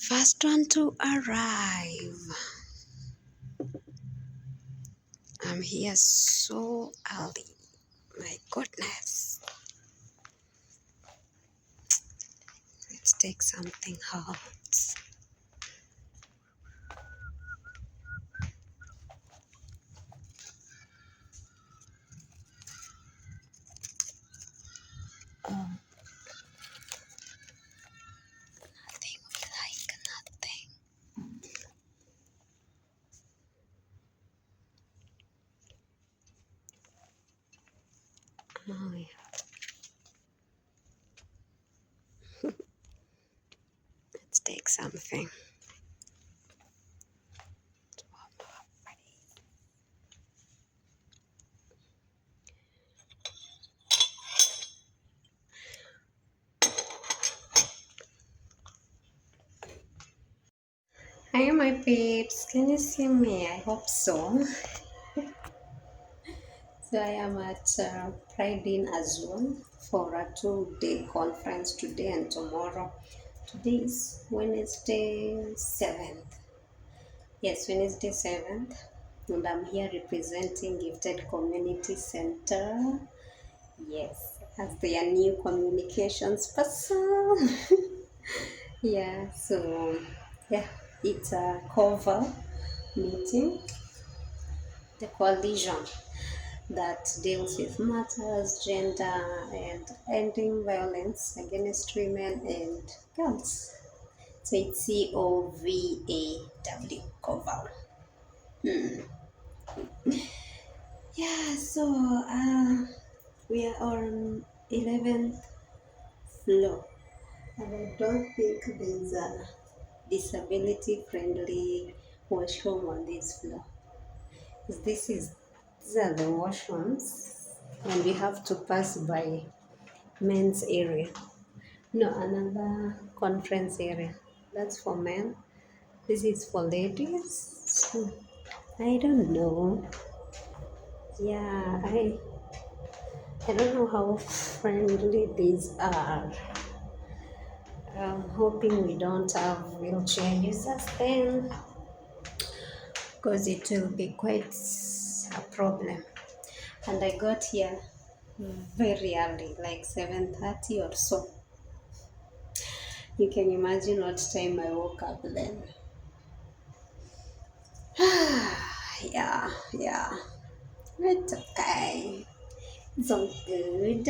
First one to arrive. I'm here so early. My goodness. Let's take something hot. Oh, nothing like nothing. Oh yeah. Let's take something. Hi my peeps, can you see me? I hope so. So I am at Pride in Azul for a 2-day conference today and tomorrow. Today is Wednesday 7th. Yes, Wednesday 7th. And I'm here representing Gifted Community Center. Yes, as their new communications person. Yeah, so yeah, it's a COVAW meeting, the coalition that deals with matters, gender, and ending violence against women and girls. So it's COVAW, COVAW. Yeah, so we are on 11th floor, and I don't think there's a disability friendly washroom on this floor. These are the washrooms, and we have to pass by men's area. No, another conference area. That's for men. This is for ladies. So, I don't know. Yeah, I don't know how friendly these are. I'm hoping we don't have wheelchair users then, because it will be quite a problem. And I got here very early, like 7:30 or so. You can imagine what time I woke up then. Yeah. It's okay. It's all good.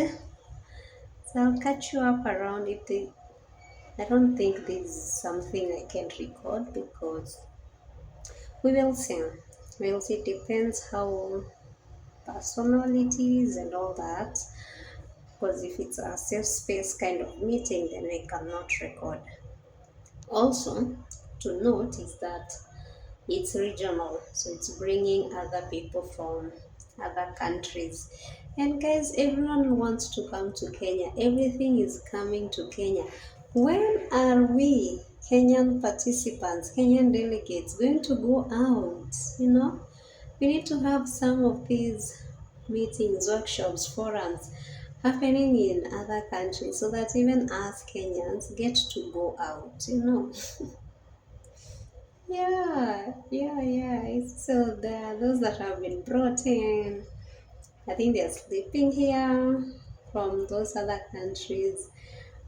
So I'll catch you up around if they. I don't think there's something I can record because we will see. We'll see. It depends how personal it is and all that. Because if it's a safe space kind of meeting, then I cannot record. Also, to note is that it's regional, so it's bringing other people from other countries. And guys, everyone wants to come to Kenya. Everything is coming to Kenya. When are we, Kenyan participants, Kenyan delegates, going to go out? We need to have some of these meetings, workshops, forums happening in other countries so that even us Kenyans get to go out. Yeah. So there are those that have been brought in. I think they're sleeping here from those other countries.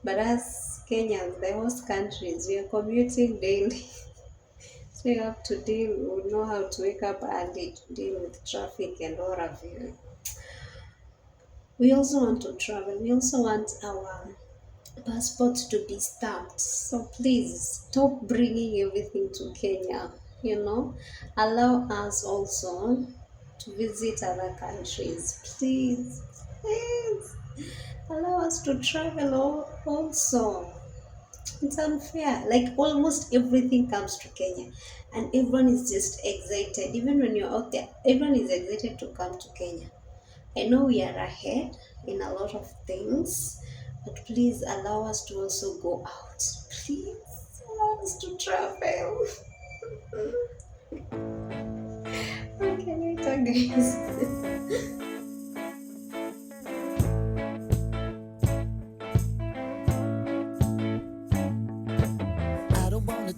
But as Kenyans, the host countries, we are commuting daily. So you have to know how to wake up early to deal with traffic and all of you. We also want to travel. We also want our passports to be stamped. So please stop bringing everything to Kenya. Allow us also to visit other countries. Please allow us to travel also. It's unfair. Like almost everything comes to Kenya, and everyone is just excited. Even when you're out there, everyone is excited to come to Kenya. I know we are ahead in a lot of things, but please allow us to also go out. Please allow us to travel. Okay, later, guys. I don't wanna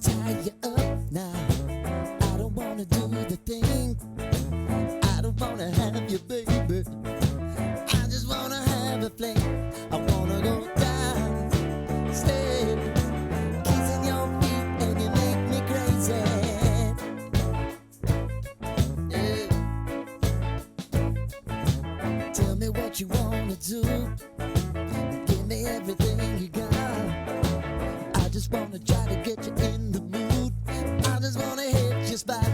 do. Give me everything you got. I just wanna try to get you in the mood. I just wanna hit your spot. I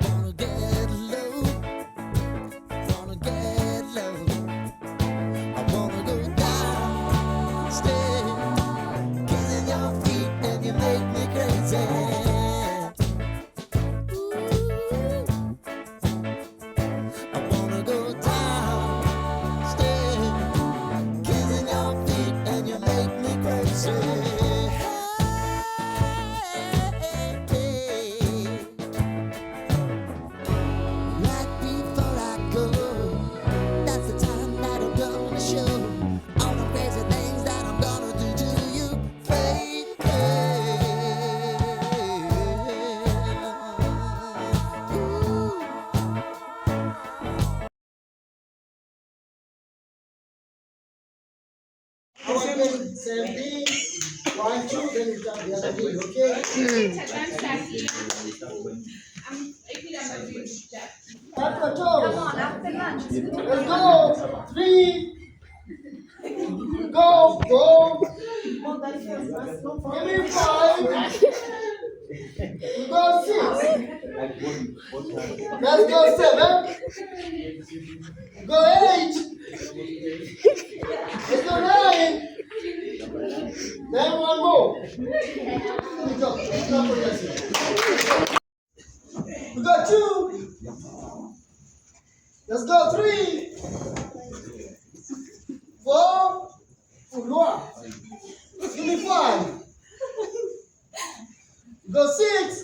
wanna get low. Wanna get low. I wanna go down, stay, kissing your feet, and you make me crazy. I wanna go down, stay, kissing your feet, and you make me crazy. Right before I go, that's the time that I'm gonna show all the crazy things that I'm gonna do to you, baby. Ooh. 17, 1, 2, then you start the other way, okay? After 2, let's go, 3, go, give me 5, we go 6, let's go 7, go 8, let's go 9, then one more. We go. We got 2. Let's go 3, 4. Give me 5. Go 6.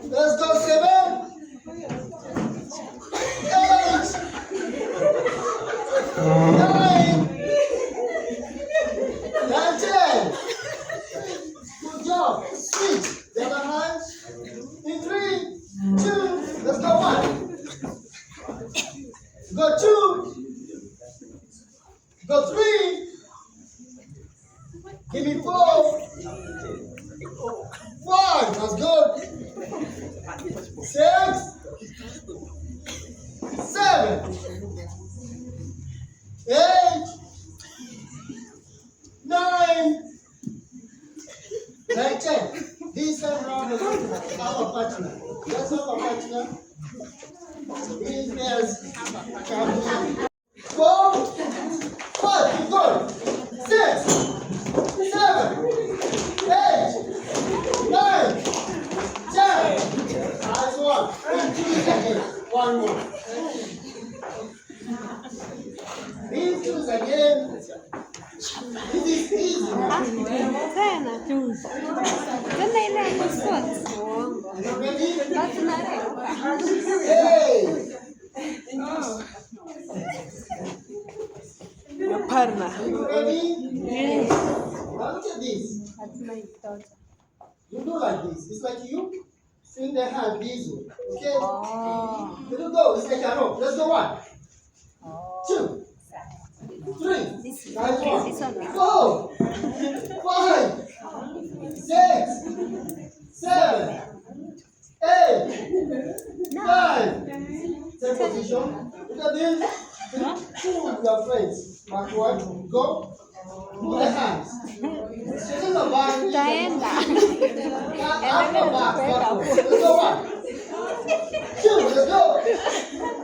Let's go 7. 8. 9. 10. Good job. Switch. The other hand. In 3, 2. Let's go 1. Go 2. Go 3. Give me 4. 5. That's good. 6. 7. 8. 9. 10. This time around the our partner. Let's have a partner. These guys come here. 4. 5. Keep going. 6. 7. 8. 9. 10. Nice one. One more. These two again. This is easy. Tena ile kusoti Ready? basi narewa. Hey! Your partner. You ready? Yes. Now look at this. That's my daughter. You do like this. It's like you swing the hand this way. Okay? Oh. Let it go. It's like a rope. Let's go 1, 2, 3. Nice one. 4, 5, 6, 7, 8, 9. Same position. Look at this. Two with your friends. Backward. Go. Move the hands. Straighten the back. Taenda. Up the back. Backward. Let's go 1, 2. Let's go.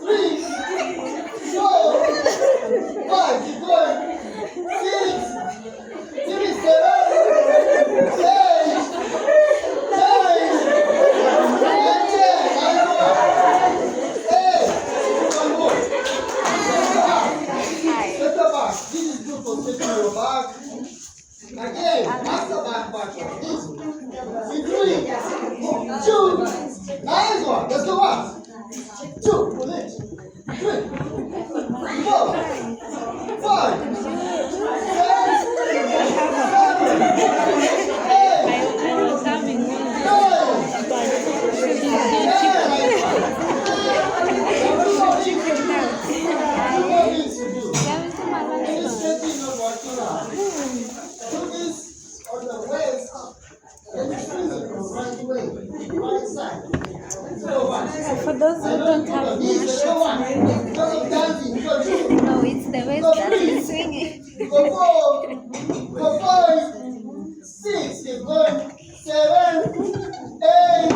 3, 4, 5. Keep going. 6. Give me 7. 8. 9. 10. One more. Set the back. This is good for taking your back. Again, pass the back backward. This way. In 3, 2. Nice one. Let's go 1, 2. Pull it. 3, 4, 5, 6, For those who don't have no, Go 3. Go 4. Go 5. 6. Keep going. 7. 8.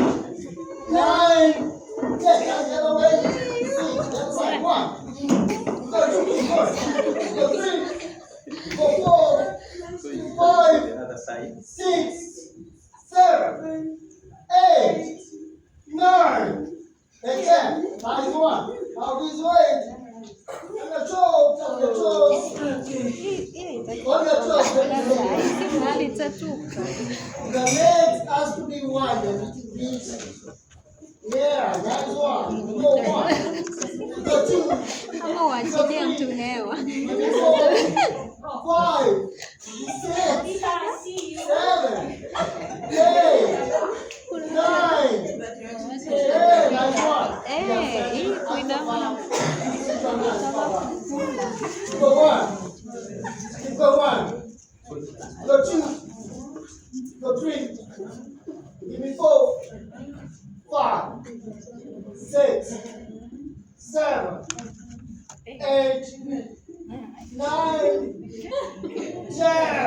9. 10. That's the other way. 6. That's right. 1. Go 2. Keep going. Go 3. Go 4. 5. 6. 7. 8. 9. And 10. Nice one. Now this way. On your toes. On your toes. On your toes. The legs has to be wide. Yeah, that's one. Go 1. Go 2. Go 3. Go 4. 5. 6. 7. 8. 9. Yeah, nice one. Go 1. Go 1. Go 2. Go 3. Give me 4. 5. 6. 7. 8. 9. 10.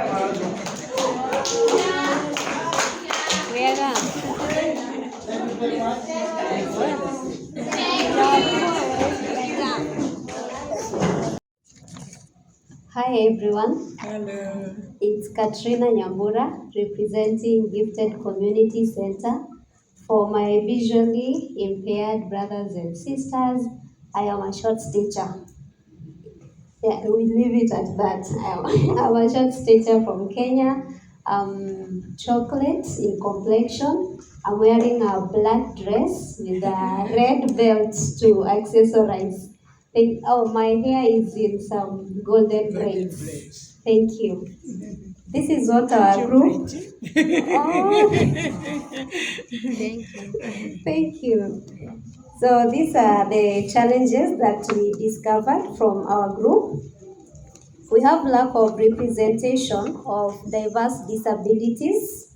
Thank you very much. Hi everyone. Hello. It's Katrina Nyambura representing Gifted Community Center. For my visually impaired brothers and sisters, I am a short-stature. Yeah, we leave it at that. I'm a short-stature from Kenya. Chocolate in complexion. I'm wearing a black dress with a red belt to accessorize. My hair is in some golden braids. Thank you. This is what our group. Oh, thank you. So these are the challenges that we discovered from our group. We have lack of representation of diverse disabilities.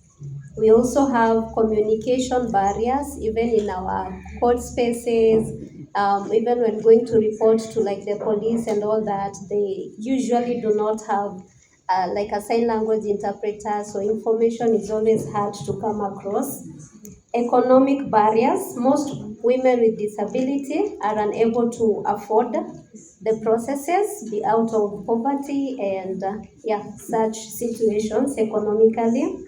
We also have communication barriers, even in our court spaces, even when going to report to like the police and all that, they usually do not have like a sign language interpreter, so information is always hard to come across. Economic barriers. Most women with disability are unable to afford the processes, be out of poverty and such situations economically.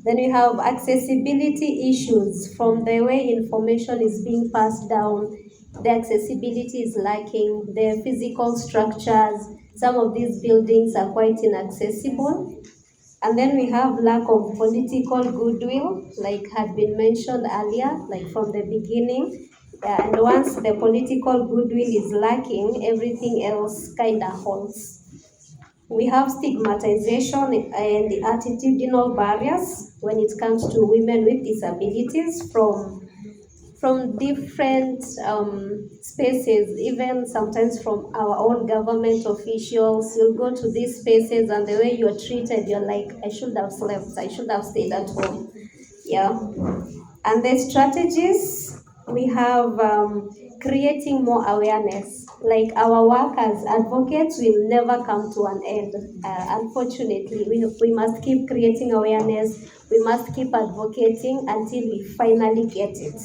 Then we have accessibility issues from the way information is being passed down. The accessibility is lacking, the physical structures, some of these buildings are quite inaccessible. And then we have lack of political goodwill, like had been mentioned earlier, like from the beginning. And once the political goodwill is lacking, everything else kind of halts. We have stigmatization and attitudinal barriers when it comes to women with disabilities from different spaces, even sometimes from our own government officials. You'll go to these spaces and the way you're treated, you're like, I should have slept, I should have stayed at home. Yeah. And the strategies, we have creating more awareness. Like our work as advocates will never come to an end. Unfortunately, we must keep creating awareness. We must keep advocating until we finally get it.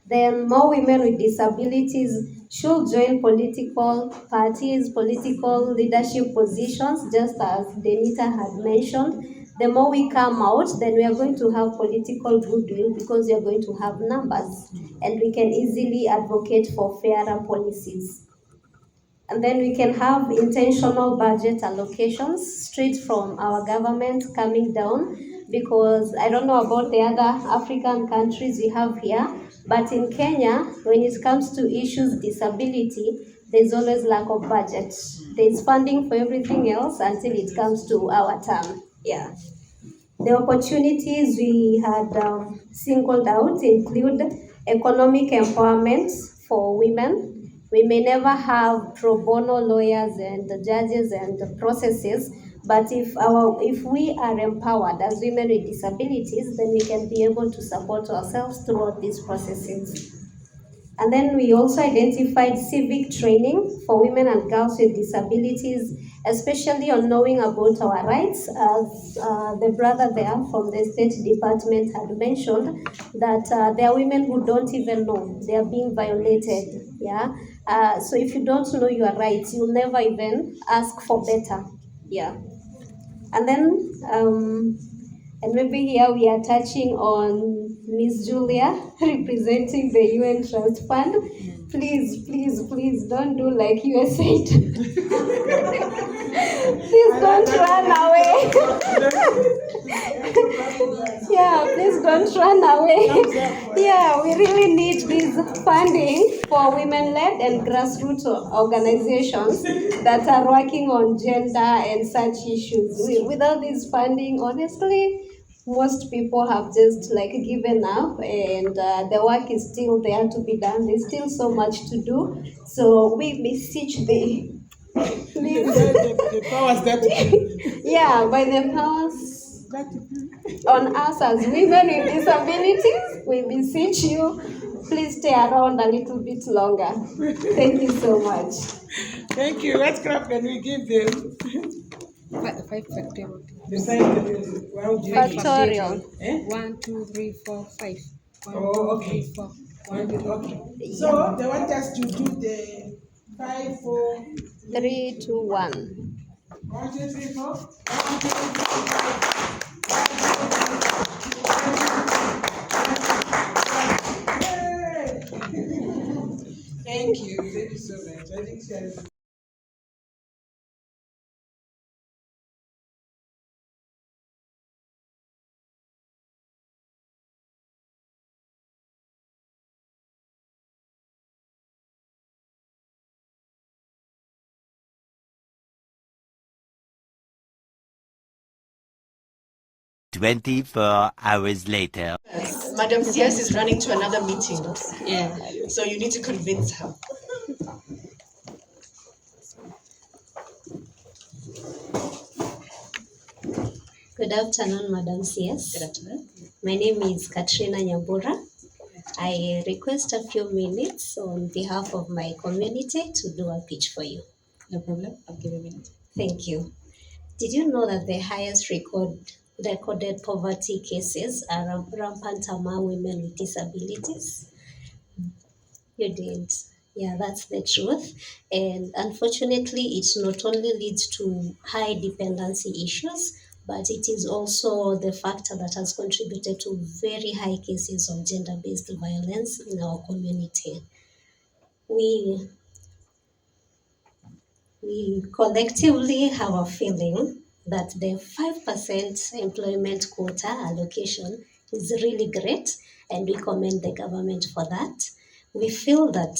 Then more women with disabilities should join political parties, political leadership positions, just as Denita had mentioned. The more we come out, then we are going to have political goodwill because we are going to have numbers and we can easily advocate for fairer policies. And then we can have intentional budget allocations straight from our government coming down, because I don't know about the other African countries we have here, but in Kenya, when it comes to issues disability, there's always lack of budget. There's funding for everything else until it comes to our turn. Yeah. The opportunities we had singled out include economic empowerment for women. We may never have pro bono lawyers and judges and processes, but if we are empowered as women with disabilities, then we can be able to support ourselves throughout these processes. And then we also identified civic training for women and girls with disabilities, especially on knowing about our rights. As the brother there from the State Department had mentioned, that there are women who don't even know they are being violated. Yeah. So if you don't know your rights, you'll never even ask for better. Yeah. And then, and maybe here we are touching on Miss Julia representing the UN Trust Fund. Please, please, please don't do like USAID. Please don't run away. Yeah, please don't run away. Yeah, we really need this funding for women-led and grassroots organizations that are working on gender and such issues. Without this funding, honestly, most people have just like given up, and the work is still there to be done. There's still so much to do. So we beseech thee, please. The powers that Yeah, by the powers on us as women with disabilities, we beseech you, please stay around a little bit longer. Thank you so much. Thank you. What clap can we give them? Five factorial. The sign. Wow, Factorial. 1, 2, 3, 4, 5. Oh, okay. 3, 4. Okay. So they want us to do the 5, 4, 3, 2, 1. 1, 2, 3, 4. 1, 2, 3, 4. Thank you. Thank you so much. I think she has. "24 hours later." Madam CS is running to another meeting. Yeah. So you need to convince her. Good afternoon, Madam CS. Good afternoon. My name is Katrina Nyambura. I request a few minutes on behalf of my community to do a pitch for you. No problem. I'll give you a minute. Thank you. Did you know that the highest recorded poverty cases are rampant among women with disabilities? You did. Yeah, that's the truth. And unfortunately, it not only leads to high dependency issues, but it is also the factor that has contributed to very high cases of gender-based violence in our community. We collectively have a feeling that the 5% employment quota allocation is really great, and we commend the government for that. We feel that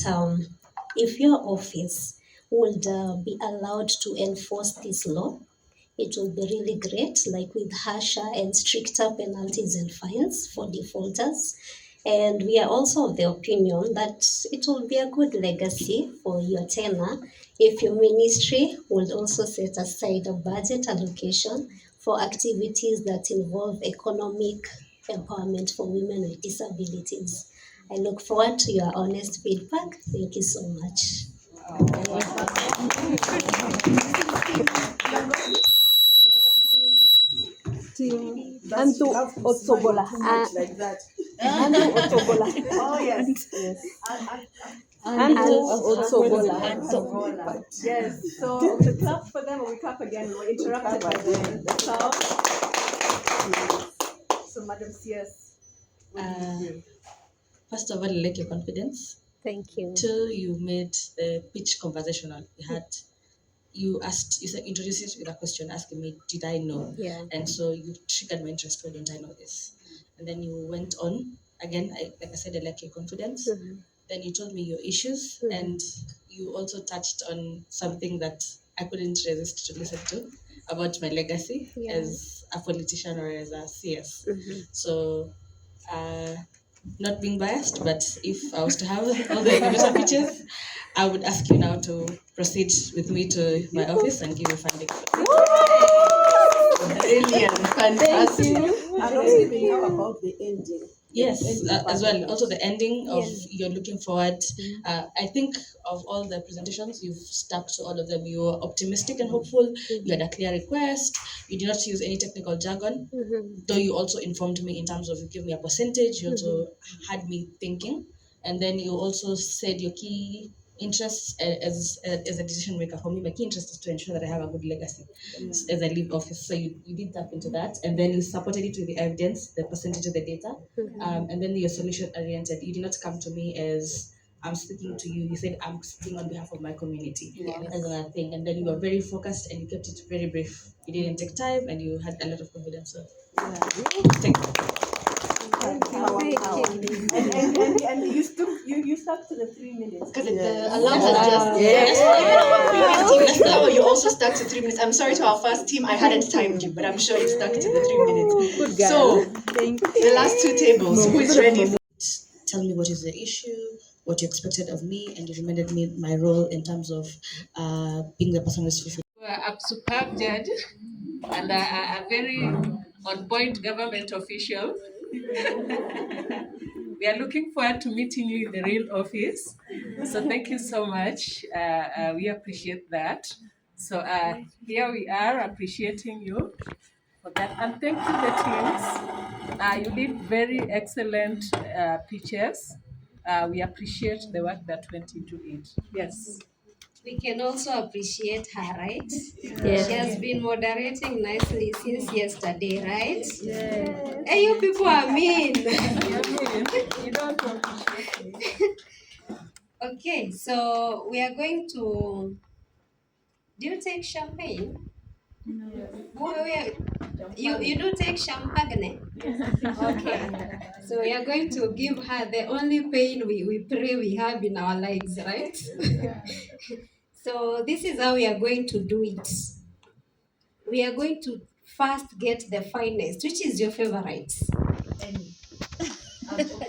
if your office would be allowed to enforce this law, it will be really great, like with harsher and stricter penalties and fines for defaulters. And we are also of the opinion that it will be a good legacy for your tenure if your ministry would also set aside a budget allocation for activities that involve economic empowerment for women with disabilities. I look forward to your honest feedback. Thank you so much. Antu Otobola. Like that. Antu Otobola. Oh, yes. Antu Otobola. Yes. So we clap for them or we clap again. We're interrupted by the sound. So Madam CS, what do you do? First of all, I like your confidence. Thank you. 2, you made the pitch conversational. You introduced it with a question asking me, did I know? Yeah. And so you triggered my interest. Why don't I know this? And then you went on. Again, like I said, I like your confidence. Mm-hmm. Then you told me your issues, and you also touched on something that I couldn't resist to listen to about my legacy as a politician or as a CS. Mm-hmm. So, not being biased, but if I was to have all the elevator pitches, I would ask you now to proceed with me to my office and give you funding. Brilliant. Fantastic. I don't even know about the ending. Yes, as well. Yes. Also, the ending of Yes. you're looking forward. I think of all the presentations, you've stuck to all of them. You were optimistic and hopeful. You had a clear request. You did not use any technical jargon, though you also informed me in terms of you give me a percentage. You also had me thinking, and then you also said your key interests as a decision maker. For me, my key interest is to ensure that I have a good legacy as I leave office. So you did tap into that, and then you supported it with the evidence, the percentage of the data, and then you're solution oriented. You did not come to me as I'm speaking to you. You said I'm speaking on behalf of my community. As another thing, and then you were very focused and you kept it very brief. You didn't take time, and you had a lot of confidence. So, thank you. And you stuck to the 3 minutes. Because the alarm has just. Yes. Now you also stuck to 3 minutes. I'm sorry to our first team, I hadn't timed you, but I'm sure you stuck to the 3 minutes. Good girl. So, Thank you. the last two tables, who is ready? Tell me what is the issue, what you expected of me, and you reminded me my role in terms of being the person who's fulfilled. A superb judge and a very on-point government official. We are looking forward to meeting you in the real office. So thank you so much. We appreciate that. So here we are appreciating you for that. And thank you, the teams. You did very excellent pitches. We appreciate the work that went into it. Yes. We can also appreciate her, right? Yes. She has been moderating nicely since yesterday, right? Yes. Hey, you people are mean. You don't appreciate it. Okay, so we are going to. Do you take champagne? No. You do take champagne? Okay. So we are going to give her the only pain we pray we have in our lives, right? So this is how we are going to do it. We are going to first get the finest. Which is your favorite?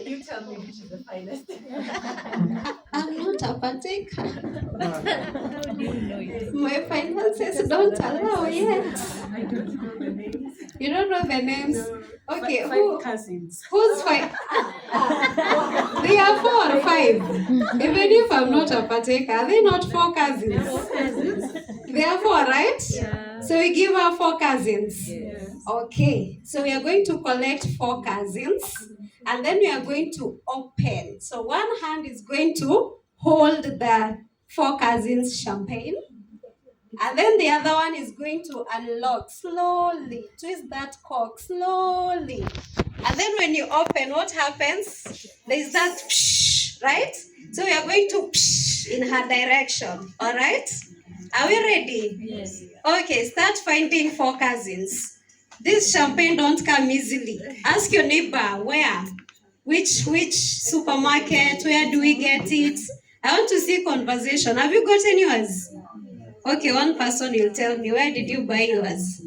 You tell me which is the finest. I'm not a partaker. How do you know it? My finances don't allow yet. I don't know the names. You don't know the names? Okay, Five cousins. who's five? They are 4 or 5. Even if I'm not a partaker, are they not 4 cousins? They are 4, right? Yeah. So we give her 4 cousins. Yes. Okay, so we are going to collect 4 cousins and then we are going to open. So one hand is going to hold the 4 cousins champagne. And then the other one is going to unlock slowly. Twist that cork slowly. And then when you open, what happens? There's that psh, right? So we are going to psh in her direction. All right? Are we ready? Yes. Okay, start finding 4 cousins. This champagne don't come easily. Ask your neighbor where. Which supermarket? Where do we get it? I want to see conversation. Have you got yours? Okay, one person will tell me, where did you buy yours?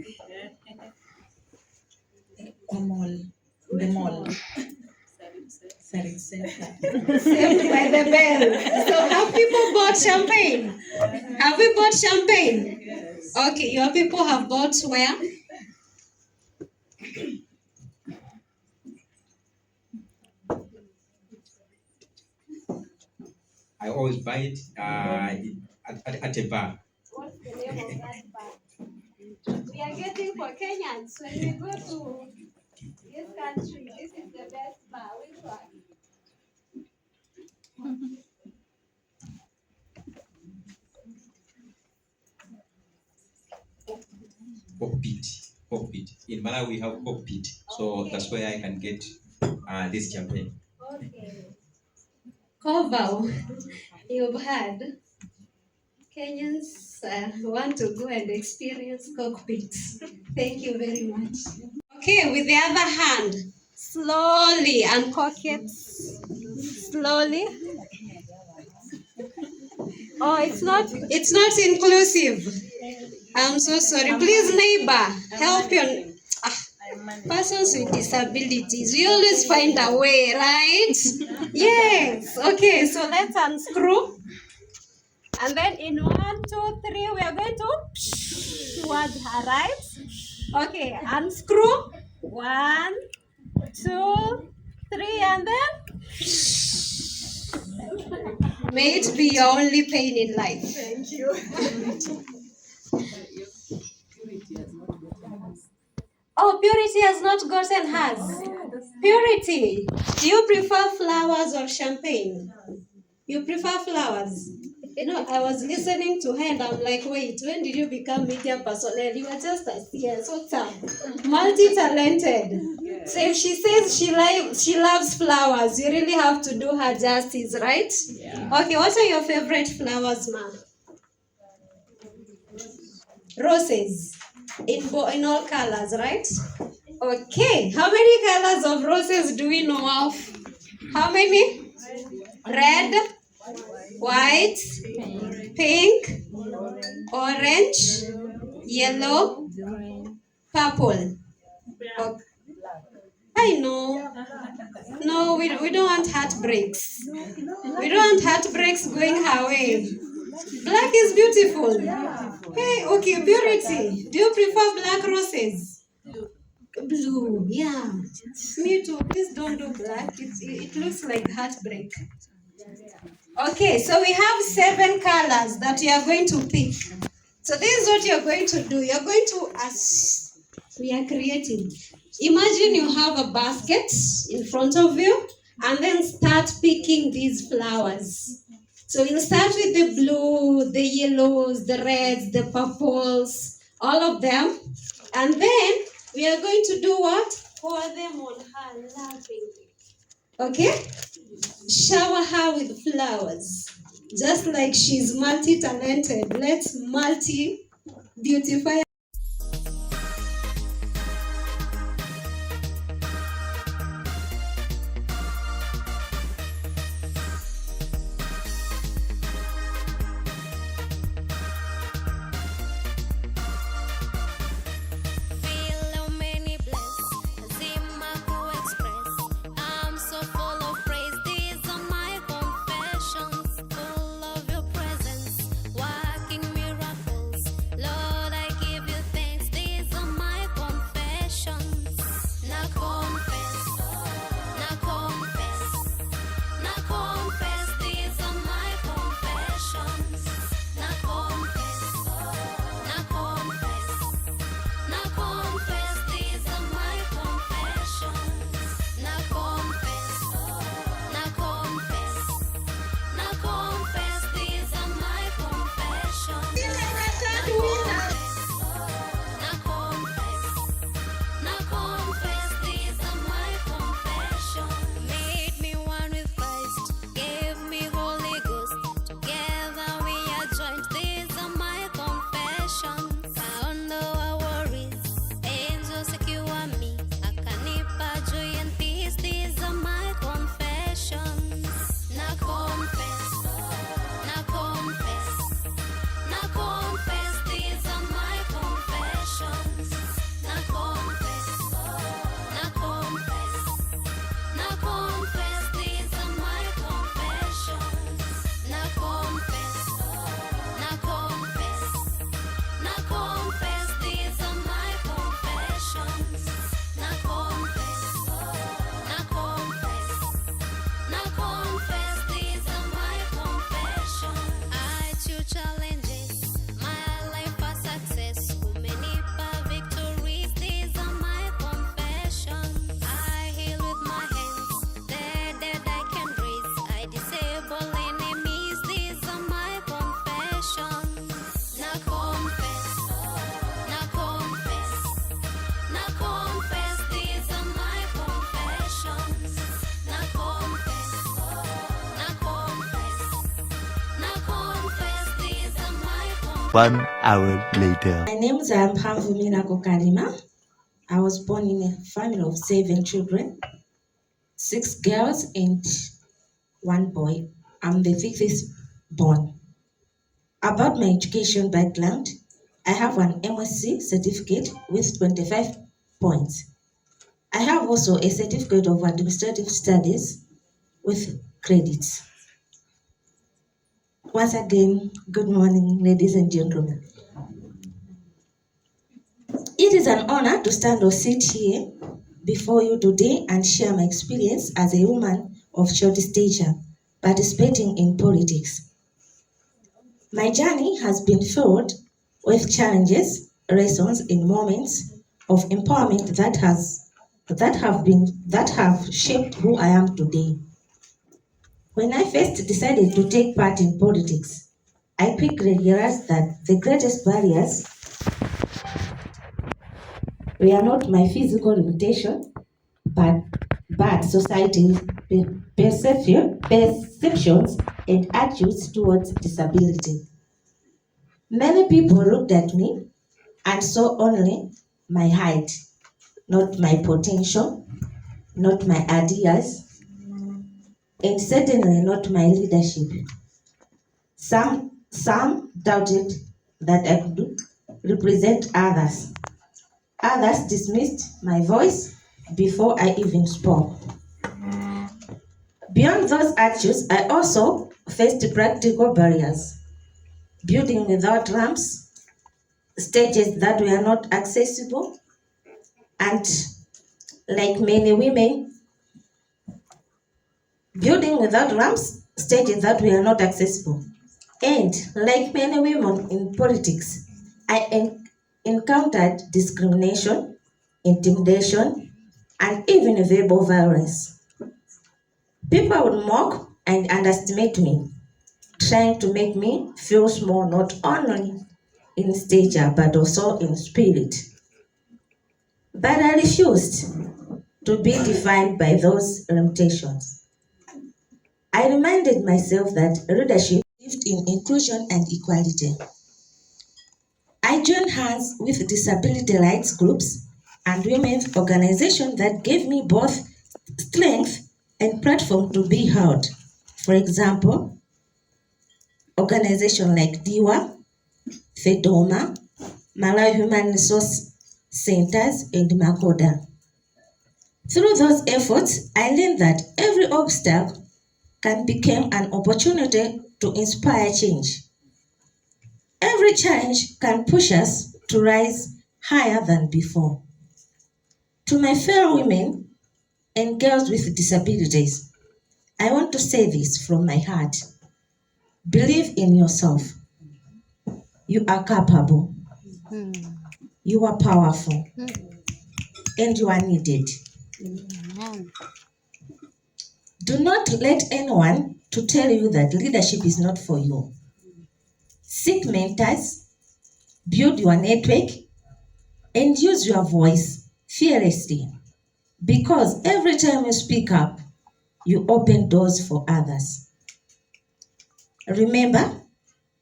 The mall. Saved by the bell. So have people bought champagne? Have we bought champagne? Yes. Okay, your people have bought where? I always buy it at a bar. What's the name of that bar? We are getting for Kenyans. When we go to this country, this is the best bar. Which one? Hopbeat. In Malawi, we have Hopbeat. So Okay. that's where I can get this champagne. Okay. COVAW, you've heard. Kenyans want to go and experience cockpits. Thank you very much. Okay, with the other hand, slowly uncork it. Slowly. Oh, it's not inclusive. I'm so sorry. Please, neighbor, help your persons with disabilities. We always find a way, right? Yes. Okay, so let's unscrew. And then in 1, 2, 3, we are going to towards her, right? Okay, unscrew. 1, 2, 3. 3, and then may it be your only pain in life. Thank you. Oh, Purity has not gotten hers. Purity, do you prefer flowers or champagne? You prefer flowers? You know, I was listening to her and I'm like, wait, when did you become media personnel? You were just a CS, what's up? Multi-talented. So if she says she loves flowers, you really have to do her justice, right? Yeah. Okay, what are your favorite flowers, ma'am? Roses. In all colors, right? Okay, how many colors of roses do we know of? How many? Red, white, pink, orange, yellow, purple. Okay. I know. No, we don't want heartbreaks. We don't want heartbreaks going her way. Black is beautiful. Hey, okay, Purity. Do you prefer black roses? Blue, yeah. Me too. Please don't do black. It looks like heartbreak. Okay, so we have 7 colors that you are going to pick. So this is what you're going to do. You're going to, as we are creating, imagine you have a basket in front of you and then start picking these flowers. So you'll start with the blue, the yellows, the reds, the purples, all of them. And then we are going to do what? Pour them on her lovingly. Okay? Shower her with flowers. Just like she's multi-talented, let's multi-beautify. One hour later. My name is Mphamvumira Kokalima. I was born in a family of 7 children, 6 girls and 1 boy. I'm the 5th born. About my education background, I have an MSc certificate with 25 points. I have also a certificate of administrative studies with credits. Once again, good morning, ladies and gentlemen. It is an honor to stand or sit here before you today and share my experience as a woman of short stature participating in politics. My journey has been filled with challenges, lessons, and moments of empowerment that have shaped who I am today. When I first decided to take part in politics, I quickly realized that the greatest barriers were not my physical limitation, but society's perceptions and attitudes towards disability. Many people looked at me and saw only my height, not my potential, not my ideas, and certainly not my leadership. Some doubted that I could represent others. Others dismissed my voice before I even spoke. Beyond those attitudes, I also faced practical barriers. Building without ramps, stages that were not accessible, and like many women, building without ramps, stages that were not accessible. And like many women in politics, I encountered discrimination, intimidation, and even verbal violence. People would mock and underestimate me, trying to make me feel small not only in stature but also in spirit. But I refused to be defined by those limitations. I reminded myself that leadership lived in inclusion and equality. I joined hands with disability rights groups and women's organizations that gave me both strength and platform to be heard. For example, organizations like DIWA, FEDOMA, Malawi Human Resource Centers, and Makoda. Through those efforts, I learned that every obstacle can become an opportunity to inspire change. Every challenge can push us to rise higher than before. To my fellow women and girls with disabilities, I want to say this from my heart. Believe in yourself. You are capable. You are powerful. And you are needed. Do not let anyone to tell you that leadership is not for you. Seek mentors, build your network, and use your voice fearlessly. Because every time you speak up, you open doors for others. Remember,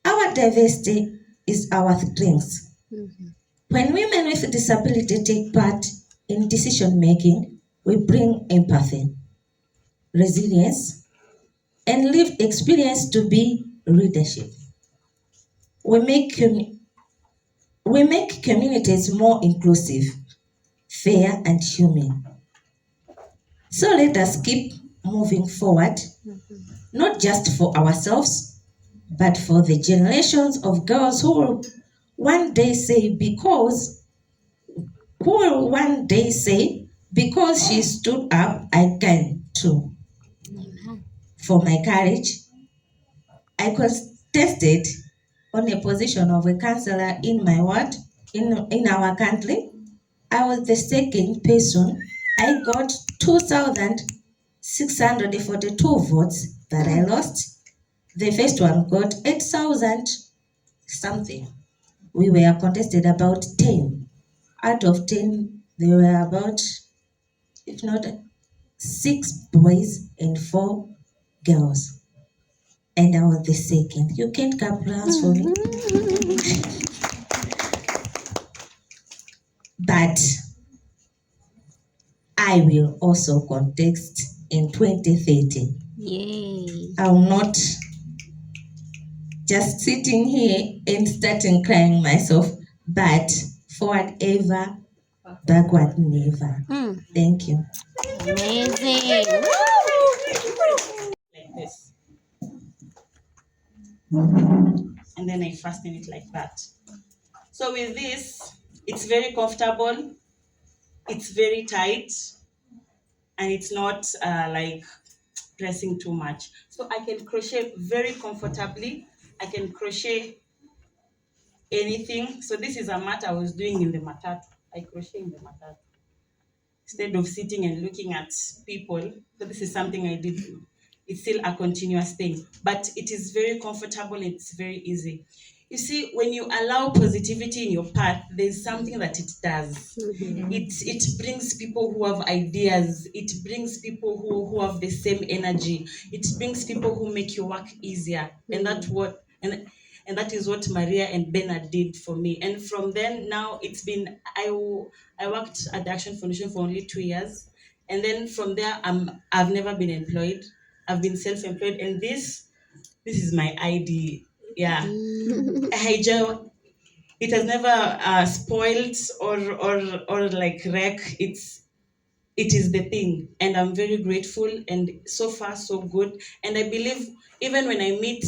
our diversity is our strength. When women with disability take part in decision making, we bring empathy, resilience, and lived experience to be leadership. We make communities more inclusive, fair, and human. So let us keep moving forward, not just for ourselves, but for the generations of girls who will one day say, because she stood up, I can too. For my courage, I contested on a position of a councillor in my ward, in our country. I was the second person. I got 2,642 votes that I lost. The first one got 8,000 something. We were contested about 10. Out of 10, there were about, if not 6 boys and 4 girls. And I was the second. You can't clap hands for me. But I will also contest in 2030. Yay. I will not just sitting here and starting crying myself, but forward ever, backward never. Thank you. Amazing. Like this. And then I fasten it like that. So with this, it's very comfortable, it's very tight, and it's not like pressing too much. So I can crochet very comfortably. I can crochet anything. So this is a mat I was doing in the matatu. I crochet in the matatu instead of sitting and looking at people. So this is something I did. It's still a continuous thing, but it is very comfortable. It's very easy. You see, when you allow positivity in your path, there's something that it does. It brings people who have ideas. It brings people who have the same energy. It brings people who make your work easier. And that is what Maria and Bernard did for me. And from then, now it's been, I worked at the Action Foundation for only 2 years. And then from there, I've never been employed. I've been self-employed. And this is my ID. Yeah. It has never spoiled or like wreck. It is the thing, and I'm very grateful, and so far so good. And I believe even when I meet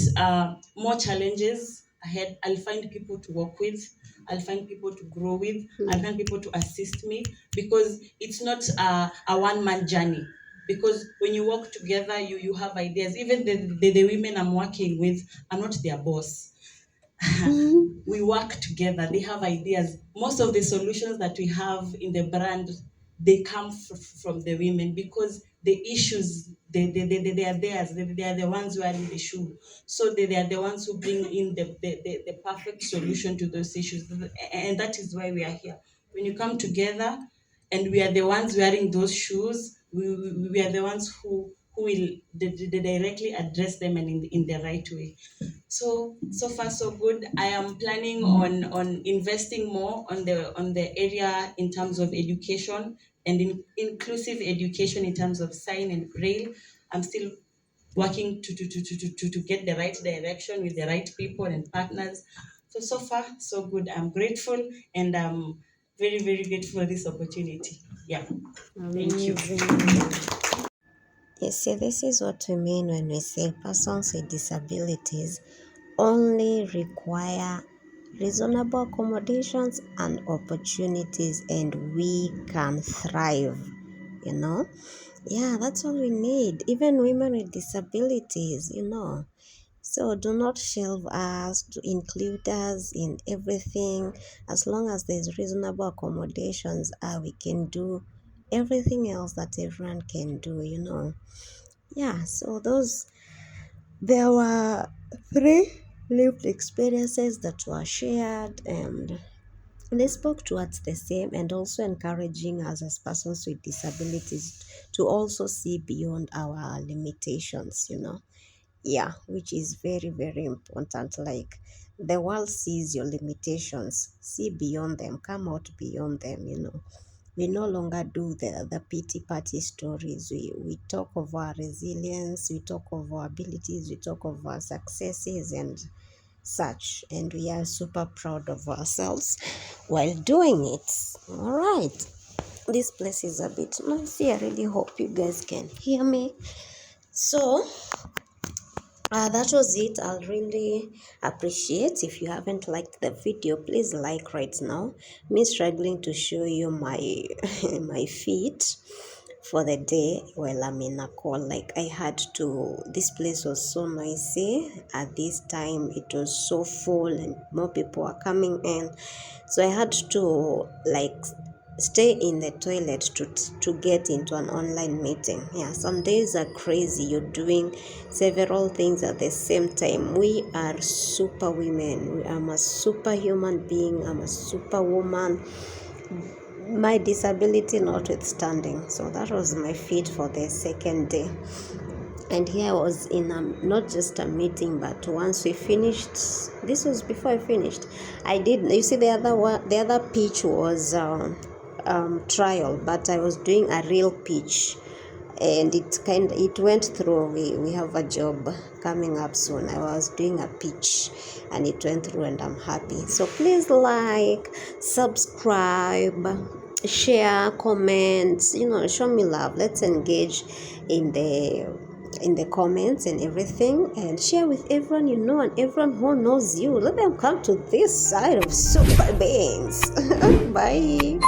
more challenges ahead, I'll find people to work with, I'll find people to grow with, I'll find people to assist me, because it's not a one-man journey. Because when you work together, you have ideas. Even the women I'm working with, I'm not their boss. We work together. They have ideas. Most of the solutions that we have in the brand, they come from the women, because the issues, they are theirs. They are the ones who are in the shoe. So they are the ones who bring in the perfect solution to those issues. And that is why we are here. When you come together and we are the ones wearing those shoes, we are the ones who will directly address them and in the right way. So far so good. I am planning on investing more on the area in terms of education and inclusive education in terms of sign and braille. I'm still working to get the right direction with the right people and partners. So far so good. I'm grateful, and I'm very, very grateful for this opportunity. Yeah. Thank you. You see, this is what we mean when we say persons with disabilities only require reasonable accommodations and opportunities, and we can thrive, you know? Yeah, that's all we need. Even women with disabilities, you know. So do not shelve us, to include us in everything. As long as there's reasonable accommodations, we can do everything else that everyone can do, you know. Yeah, so there were 3 lived experiences that were shared, and they spoke towards the same, and also encouraging us as persons with disabilities to also see beyond our limitations, you know. Yeah, which is very, very important. Like, the world sees your limitations, see beyond them, come out beyond them, you know. We no longer do the pity party stories. We talk of our resilience, we talk of our abilities, we talk of our successes and such, and we are super proud of ourselves while doing it. All right, this place is a bit noisy. I really hope you guys can hear me. So that was it. I'll really appreciate if you haven't liked the video, please like right now. Me struggling to show you my my feet for the day while I'm in a call. Like, I had to, this place was so noisy at this time. It was so full and more people are coming in, so I had to like stay in the toilet to get into an online meeting. Yeah, some days are crazy. You're doing several things at the same time. We are super women. I'm a superhuman being. I'm a superwoman, my disability notwithstanding. So that was my feat for the second day. And here I was in not just a meeting, but once we finished, this was before I finished, I did, you see, the other pitch was trial, but I was doing a real pitch, and it went through. We have a job coming up soon. I was doing a pitch and it went through, and I'm happy. So please like, subscribe, share, comment, you know, show me love. Let's engage in the comments and everything, and share with everyone you know and everyone who knows you. Let them come to this side of super beings. Bye.